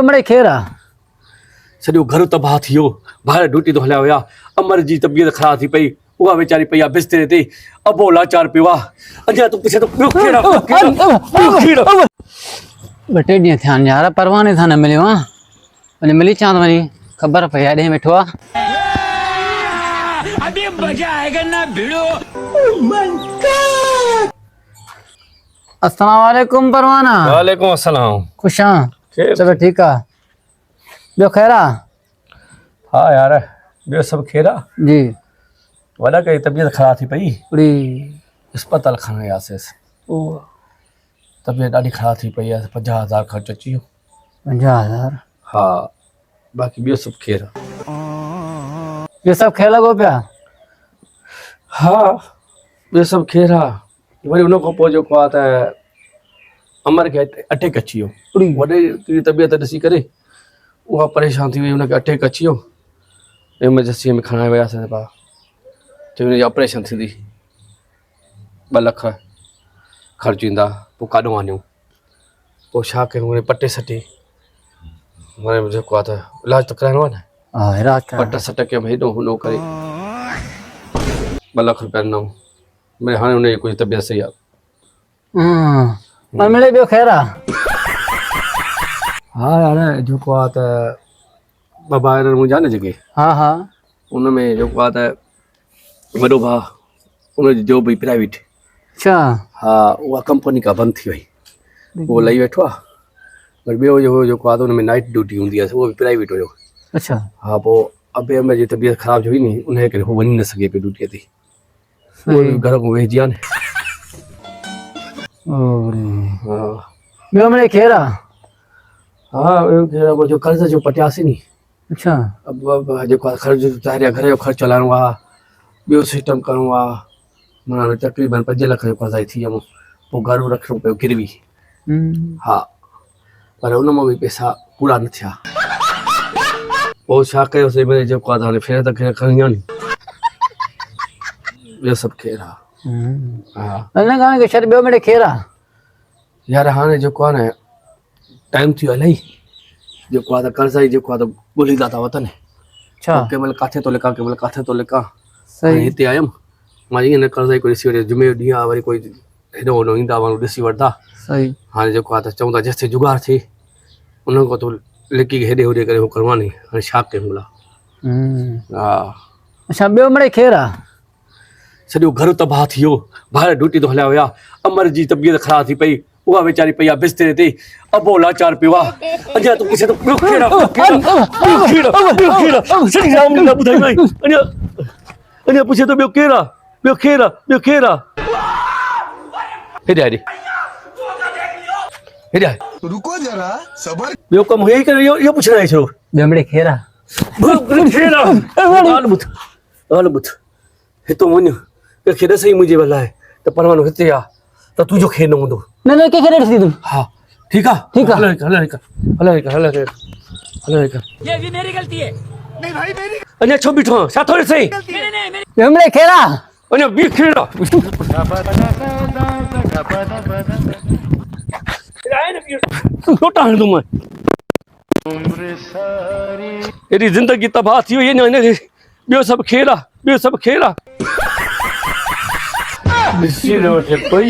हमरे खेरा सॼो घर तबाह थी वियो ॿाहिरि ड्यूटी तो हलिया हुया अमर जी तबियत ख़राब थी पई उहा वेचारी पई आहे बिस्तरे ते अबो लाचार पियो आहे अञा तूं पुछे तो ॿियो कहिड़ा बटे ॾींहं थिया आहिनि यार परवाने सां न मिलियो आहे वञी मिली चां त वञी ख़बर पई आहे ॾे वेठो आहे अभी मजा आएगा ना भिड़ो अस्सलाम वालेकुम परवाना वालेकुम अस्सलाम खुश आहियां चलो ठीकु आहे ॿियो ख़ैर आहे हा यार ॿियो सभु ख़ैर आहे जी वॾा कई तबियत ख़राब थी पई पूरी अस्पताल खणण वियासीं तबियत ॾाढी ख़राब थी पई आहे 50,000 ख़र्च अची वियो 50,000 हा बाक़ी ॿियो सभु ख़ैर आहे ॿियो सभु ख़ैर लॻो पिया हा ॿियो सभु ख़ैर आहे वरी उन खां पोइ जेको आहे त अमर खे अटैक अची वियो पूरी वॾे की तबियत ॾिसी करे उहा परेशान थी वई हुनखे अटैक अची वियो एमरजेंसीअ में खणाए वियासीं पा चई हुनजी ऑपरेशन थींदी 2 लख ख़र्चु ईंदा पोइ काॾों वञूं पोइ छा कयूं हुन पटे सटे हाणे जेको आहे त इलाज त कराइणो आहे न हा इलाज पट सट कयमि हेॾो हुनो करे 2 लख रुपया ॾिनऊं मिड़े हाणे हुनजी कुझु तबियत सही आहे पर मिले ॿियो ख़ैर आहे हा यार जेको आहे त बाबा मुंहिंजा न जेके हा हा उन में जेको आहे त वॾो भाउ उनजी जॉब हुई प्राइवेट अच्छा हा उहा कंपनी का बंदि थी वई उहो लही वेठो आहे वरी ॿियो जेको आहे त उन में नाइट ड्यूटी हूंदी आहे उहो बि प्राइवेट हुयो अच्छा हा पोइ अबे अम्मा जी तबियत ख़राब हुई नी उनजे करे उहो वञी न सघे पियो ड्यूटीअ ते उहो बि घर में वेहिजी आहे न हा ॿियो मिले ख़ैर आहे हा ॿियो जो कर्ज़ जो पटियासीं नी अच्छा जेको आहे ख़र्च ज़ाहिर घर जो ख़र्चु हलाइणो आहे ॿियो सिस्टम करिणो आहे माना तक़रीबन 5 लख जो कर्ज़ थी वियो पोइ घर रखिणो पियो गिरवी हा पर उन मां बि पैसा पूरा न थिया पोइ छा कयोसीं वरी जेको आहे हाणे फेर त खणी आहे नी ॿियो सभु ख़ैर आहे हा हिन गाने खे छॾ ॿियो मिले ख़ैर आहे यार हाणे जेको आहे न टाइम थी वियो इलाही जेको आहे त कर्ज़ ई जेको आहे त ॻोल्हींदा था वतन अच्छा कंहिं महिल किथे थो लिखां कंहिं महिल किथे थो लिखां सही हिते आयुमि मां ईअं न कर्ज़ ई कोई ॾिसी वठे जुमे जो ॾींहुं आहे वरी कोई हेॾो होॾो ईंदा माण्हू ॾिसी वठंदा सही हाणे जेको आहे त चऊं था जेसिताईं जुगाड़ थिए उन खां तो लिकी हेॾे होॾे करे उहो करिणो आहे नी हाणे छा कयूं भला हा अच्छा ॿियो मिले ख़ैर आहे सॼो घर तबाह थी वियो ॿाहिरि ड्यूटी तो हलिया हुया अमर जी तबियत ख़राब थी पई उहा वेचारी पई आहे बिस्तरे ते अबो लाचार पियो आहे अञा तूं पुछे तो ॿियो कहिड़ा अञा पुछे तो ॿियो केरु आहे ॿियो केरु आहे ॿियो केरु आहे हेॾे हेॾे हेॾे रुको जरा सबर ॿियो कमु हे ई करे इहो पुछणु आहे छो ॿियो मिले ख़ैर आहे हल ॿुध हितो वञ कंहिंखे ॾसई मुंहिंजे लाइ त परवानो हिते आहे त तुंहिंजो खे न हूंदो न न कंहिंखे ॾिसी तूं हा ठीकु आहे ठीकु आहे हल ये भी मेरी गलती है नहीं भाई मेरी अञा छो बीठो आहे छा थो ॾिसई ॿियो मिले ख़ैर आहे अञा ॿी खेड़ा छोटा हूंदो मैं एॾी ज़िंदगी तबाह थी वई आहे ॿियो सभु ख़ैर आहे ॿियो सभु ख़ैर आहे ॾिसी न वठे पई